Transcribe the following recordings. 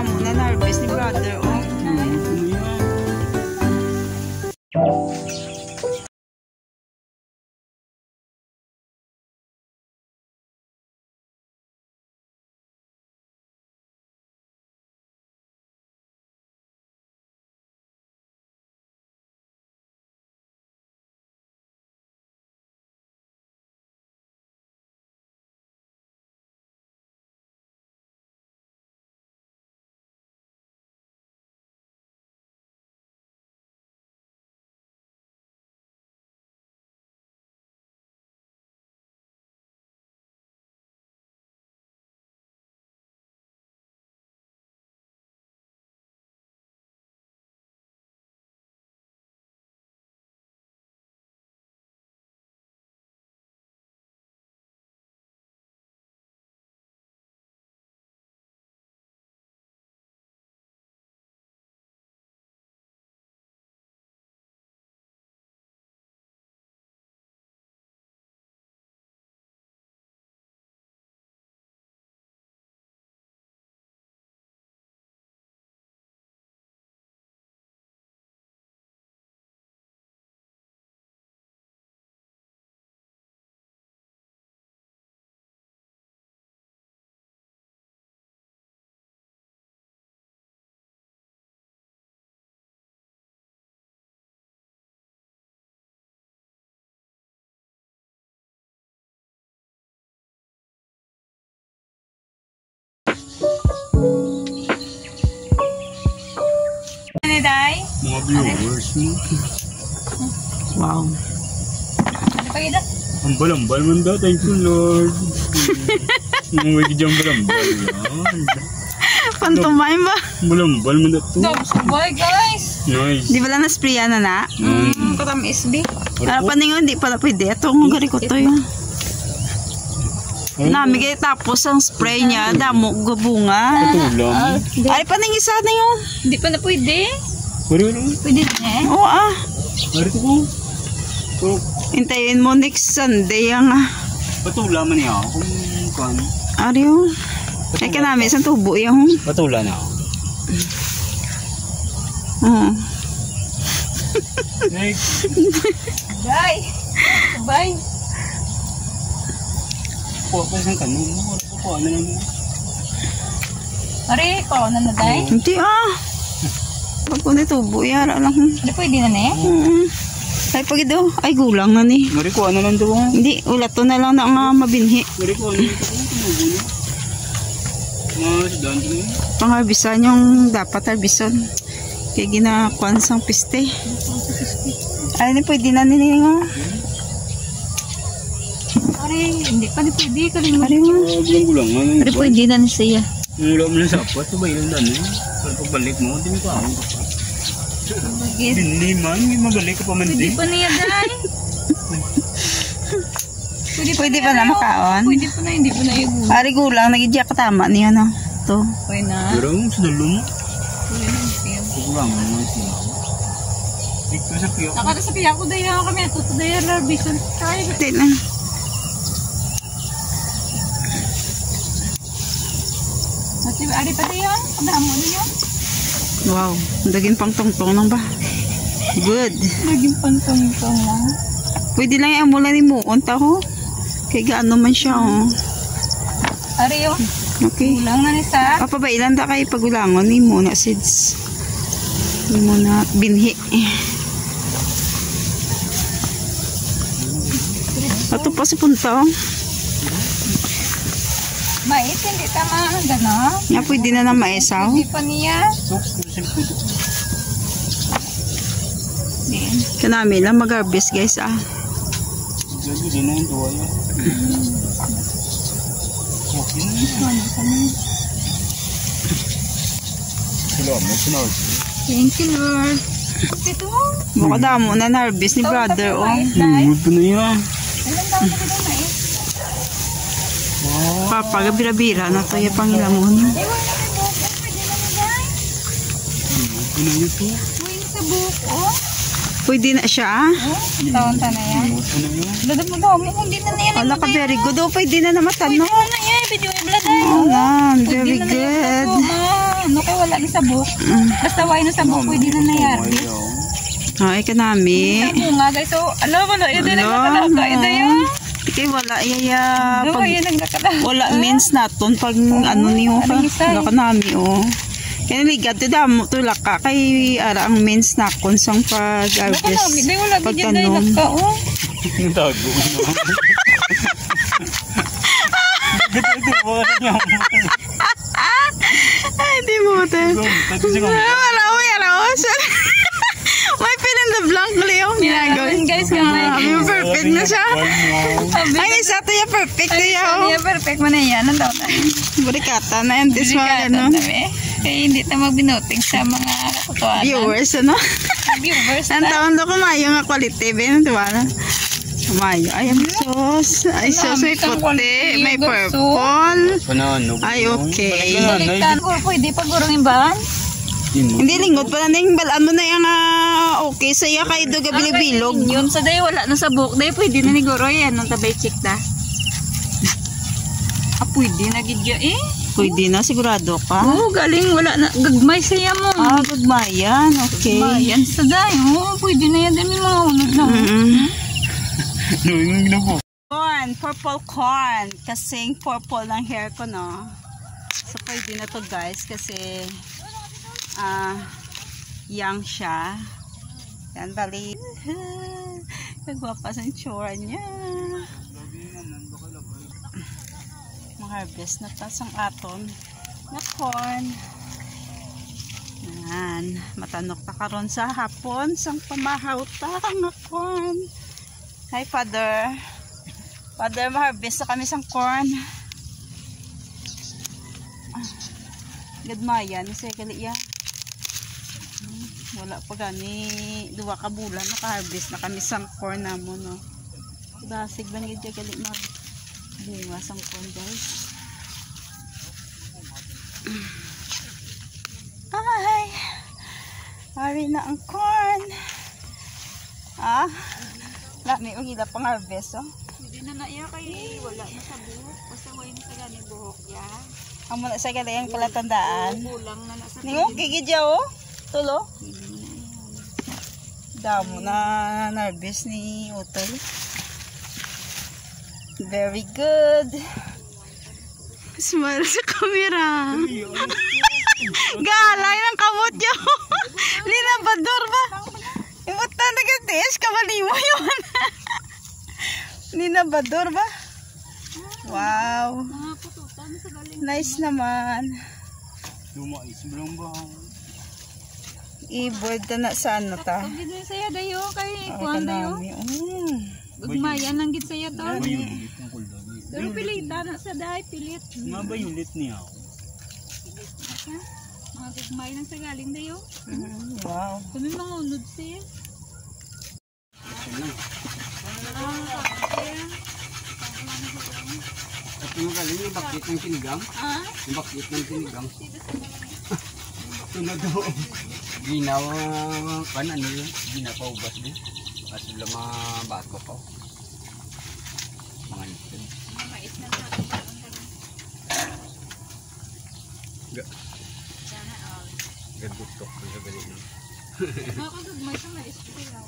damo na na-harvest ni brother, oh. Mga viewers mo. Wow. Ambal-ambal man daw. Thank you, Lord. Mga wigid yung ambal-ambal. Pantumain ba? Ambal-ambal man daw. Boy, guys. Nice. Di ba lang na-sprayan na na? Katam SB. Ano pa ningon, di pala pwede. Ito, ang gari ko to yun. Namigay tapos ang spray niya, damo gabunga. Patulang. Ay pa ning isa na yun. Hindi pa na pwede. Pwede. Pwede na eh. Oo ah. Pwede ko. Hintayin mo next Sunday ang Patula man niya. Kung Ariyo. Ay ka namin, isang tubo yung. patula na. Oo. Next. Bye. Bye. Kuha ko isang kanong. Kuha na lang. Ari, ko na day. Hindi ah. Pag ko na tubo, yara lang. Hindi pwede na eh. Ay pag ito, ay gulang na ni. Mari kuha na lang daw. Hindi, ulat to na lang na nga mabinhi. Mari kuha na lang ito. Sudan din. Pang-harbisan yung dapat harbisan. Kaya ginakuan sang piste. Ay, hindi pwede na nilingo. Ari, hindi pa na pwede. Kalimutan. Ari mo. Gulang-gulangan. Ari pwede na ni siya. Mula mo lang sa apat, sabay lang daan eh. Pero pagbalik mo, hindi mo ka ako. Hindi man, hindi mabalik ka pa man Pwede din. pa niya day. Pwede pa na makaon. Pwede pa na, hindi pa na yung Ari gulang, nagidya ka tama niya no. To. pwede na. Pero sa dalo mo, Pwede na siya. kukulangan mo yung siya. Dito sa piyo. Nakata sa piya ko daya kami. Ito daya larbisan. Kaya. Hindi na. Ari pa daya. Kadamo na yun. Wow, daging pang tongtong lang ba? Good. Naging pantong-tong lang. Pwede lang yung mula ni Muon ho. Kaya gaano man siya oh. Ari yun. Okay. Kulang na ni sa. Papabailan da kayo pagulangon ni Muna seeds. Ni Muna binhi. Ato pa si punta oh. Mais, hindi tama. Gano'n. Nga pwede na na maesaw. Hindi pa niya. Kanami lang mag-harvest guys ah. Hindi na yung tuwa niya. Thank you, Lord. Ito. Baka damo na na-harvest ni brother oh. Huwag pa na yan. Ilang taon na kita mais? Papa, gabira-bira na to yung pangilamon. Ewan na rin mo. Pwede na ni guys. Ano yun ito? Uy, sa buko. Pwede na siya ah. Taon ta na yan. Ano yun? Dadap mo daw. Hindi na na yan. Wala ka very good oh. Pwede na naman tanong. Pwede na yan. Pwede mo yung bladay. Oh, man, very good. Ano ko sabok. Basta way na sabok, pwede na nayari. Ay, kanami. Sa bunga guys, so, alam mo, yun din Ala, nagkakalaga. Ito yun. Kay wala iya Doon pag yun nagkakalaga. wala means naton pag ano niyo ka. Wala ka nami Kaya ligad to damo to laka kay ara ang means na kon sang pag harvest. Dahil wala bigyan dahil nagka, oh. Tago mo. Ay, di mo ito. Marami, may fill in the blank, Leo. Yan guys, kamay. Perfect na siya. Ay, isa to yung perfect to Ay, perfect mo na yan. Ang taon na. Burikata na yan. This one, ano? Kaya hindi tayo magbinoting sa mga katuanan. Viewers, ano? Viewers Ang na. taon do kumayo nga quality, ben, diba na? Kumayo. Ay, ang sauce. Ay, sauce may puti, may purple. Ay, okay. Balikan ko, pwede pag gurang imbahan. Hindi lingkod pala na yung balaan mo na yung okay saya kay do gabilibilog. Yun, sa day wala na sa buhok. Day pwede na ni Goro yan. Nung tabay check ta. Pwede na gidya eh. Pwede na, sigurado ka? Oo, galing. Wala na. Gagmay saya mo. Gagmayan. Okay. Gagmayan sa day. Oo, pwede na yan. Dami mga unod na. Corn, purple corn. Kasing purple ng hair ko, no? So, pwede na to guys kasi young siya. Yan, bali. Nagwapas ang tsura niya. Harvest na tasang aton na corn. Yan, matanok ta karon sa hapon sang pamahaw ta nga corn. Hi father. Father, ma-harvest na kami sang corn. Gadmayan sa gali ya. Wala pa gani duwa ka bulan naka-harvest na kami sang corn namo no. Dasig ba ni gali mag bunga sang corn guys. Ay, hari na ang corn. Lami ang hila pang harvest Hindi na naiya kay wala na sa buhok. Basta way na sa gani buhok ya. ang muna sa galing palatandaan. Kulang na nasa Ningo kigidya tulo. Damo na harvest ni Utol. Very good. Smile sa camera. Galay ng kamot niyo. Linabador ba? Ibutan na ka-test, kamali mo yun. Linabador ba? Wow. mga pututan sa galing. Nice naman. Lumais belang bang. I-board na sa ano ta? Pag gid saya dayo kay Ay, kuan dayo. kanami. Gugmayan lang gid saya to. Bayulit ng kulda. Pero pilita na sa day pilit. Mabayulit niya ako. Mga gugmay lang sa galing dayo. Wow. Kami mga unod siya. At yung galing yung bakit ng sinigang. Yung bakit ng sinigang. Tunod do. Ginaw kan ano yun? Ginapaubas din. At sila mga bago pa. Mga nito. Gagutok ko sa galing. Mga kagugmay sa mais ko daw.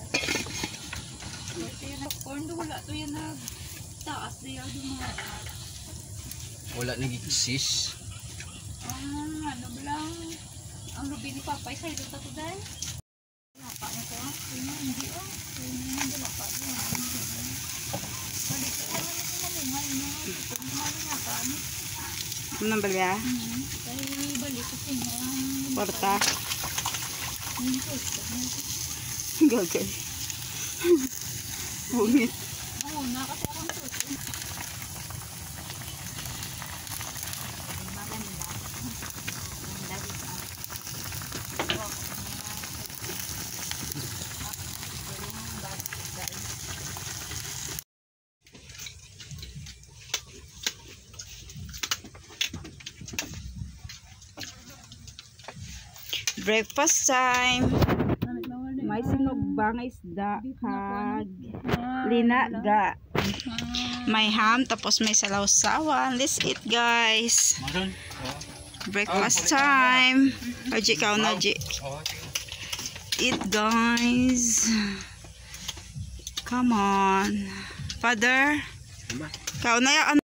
Kaya na corn do wala to yan nag taas dayo do mga. Wala nag-exist. Ano ba lang? Ang rubi ni Papay sa ito to dahil. Napa mo ko. Hindi hindi mapa. Balik ko na malungan na. Malungan pa ano. Ano nang balya? Kaya balik ko sa inyo. Porta. Gagay. Bungit. Oo, nakasya akong suso. Breakfast time. May sinugbang isda kag linaga. May ham tapos may salawsawan. Let's eat guys. Masan? Breakfast time. Aji, kao na, Aji. Eat, guys. Come on. Father. Kao na yan.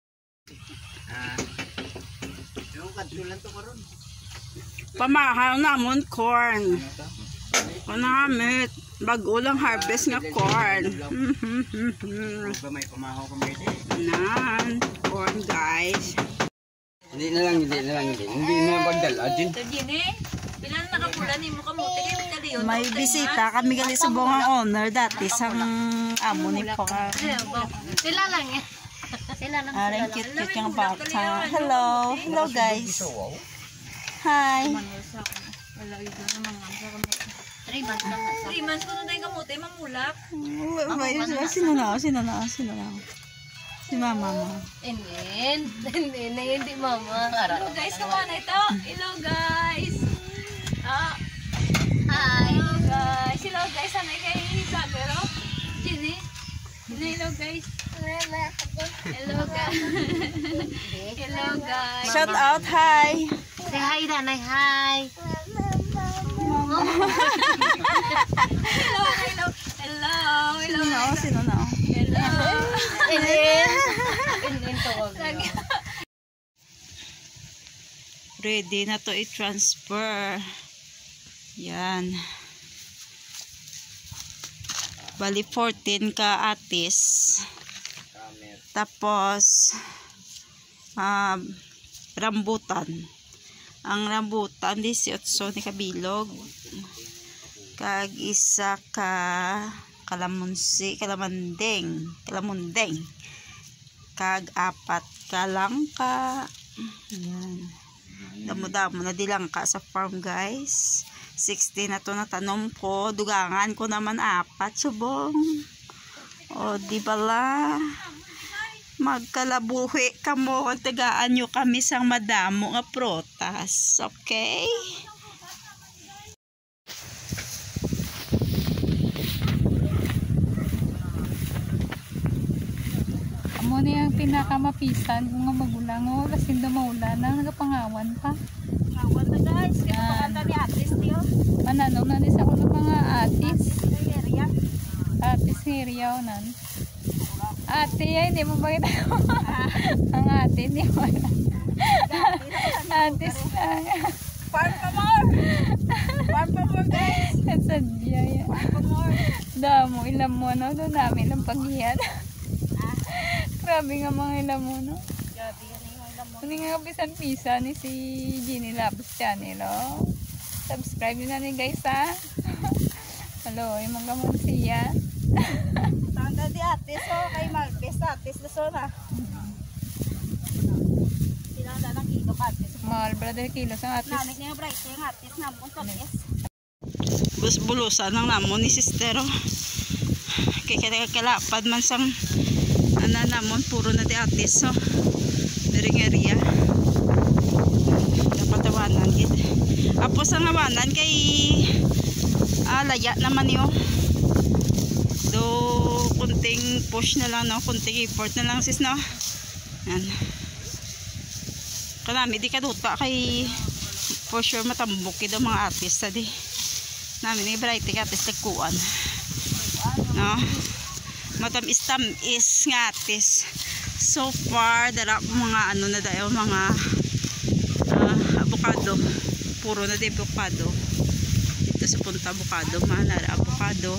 Pamahal namon corn. Panamit. Bago lang harvest nga corn. Nan. Corn, guys. Hindi na lang. Hindi na pagdala din. Ito din eh. Bilang nakapulan mo kamuti kayo dali yun. May bisita kami gali sa bungang owner dati sang amo ni Paka. Sila lang eh. Sila lang. Aring cute yung bata. Hello. Hello, guys. Hi. 3 months lang. 3 months ko na tayo kamuti, mamulak. Sino na? Si mama mo. Hindi mama. Hello guys, kama na ito. Hello guys. Hi. Hello guys. Hello guys, sana kay vlogger oh. Jenny. Hello guys. Hello guys. Hello guys. Shout out, hi. Say hi nanay, hi. Hello. Sino na? Ready na to i-transfer. Yan. Bali 14 ka atis. Tapos rambutan. Ang rambutan 18 ni kabilog. Kag isa ka kalamundeng. Kag 4 ka langka. Yan. Damo-damo na di langka sa farm, guys. 60 na to na tanom ko. Dugangan ko naman 4 subong. O di bala. Magkalabuhi kamo. Tagaan nyo kami sang madamo nga protas. Okay? Amo na yung pinakamapisan kung nga magulang o lasin daw maulan na nagapangawan pa. Kawan na, guys. Kinapakanta ni atis niyo. Mananaw na din sa ulo mga atis. Atis area o nan. Ate ay hindi mo ba kita ang ate hindi mo atis lang. Farm pa more, guys. Sadya yan. Farm pa more. Damo ilam mo no. Doon namin ilang paghiyan. Grabe nga mga ilam mo no. Grabe yan yung ilam mo. Hindi nga pisan-pisan ni si Jenny Labs channel oh. Subscribe nyo na ni guys ha. Hello, yung mga gamon siya. Tanda di atis o kay Malpes atis na so na. Silang na ng kilo atis. Mahal brother kilos ang atis. Namit niya yung bright yung atis na mong tamis. Bus-bulusan ng namon ni sistero. Kaya kalapad man sang namon puro na di atis so. Daring area. Dapat tawanan gid. Apos ang awanan kay laya naman yo. Do kunting push na lang no, kunting effort na lang sis no. Yan. Kanami di kaduta kay for sure matambok kid ang mga atis tadi. Namin ni variety atis tagkuan. No. Matamis-tamis nga atis. So far dara mga ano na dayo mga avocado. Puro na di avocado. Dito sa punta avocado, manara avocado.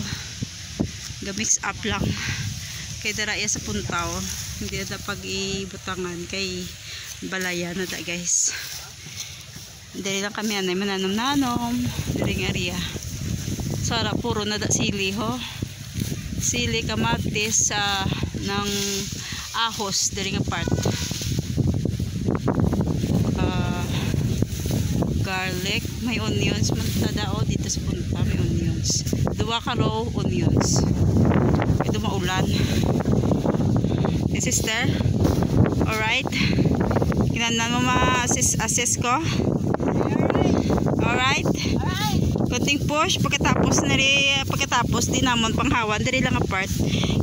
Ga-mix up lang. Kay dara iya sa puntaw. Hindi na pag-ibutangan kay balaya na da guys. Dali lang kami anay mananom-nanom. Daring area. Sara puro na da sili ho. Sili, kamatis ng ahos daring apart. Garlic, may onions man tada o dito sa punta may onions. 2 ka raw onions. Ito maulan. Sister, alright? Kinanan mo ma-assess ko? Alright? Kunting push, pagkatapos di namon panghawan, diri lang apart.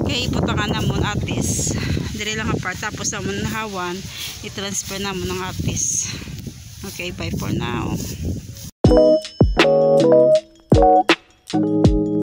Kay iputangan namon atis. Diri lang apart, tapos namon hawan, i-transfer namon ng atis. Okay, bye for now.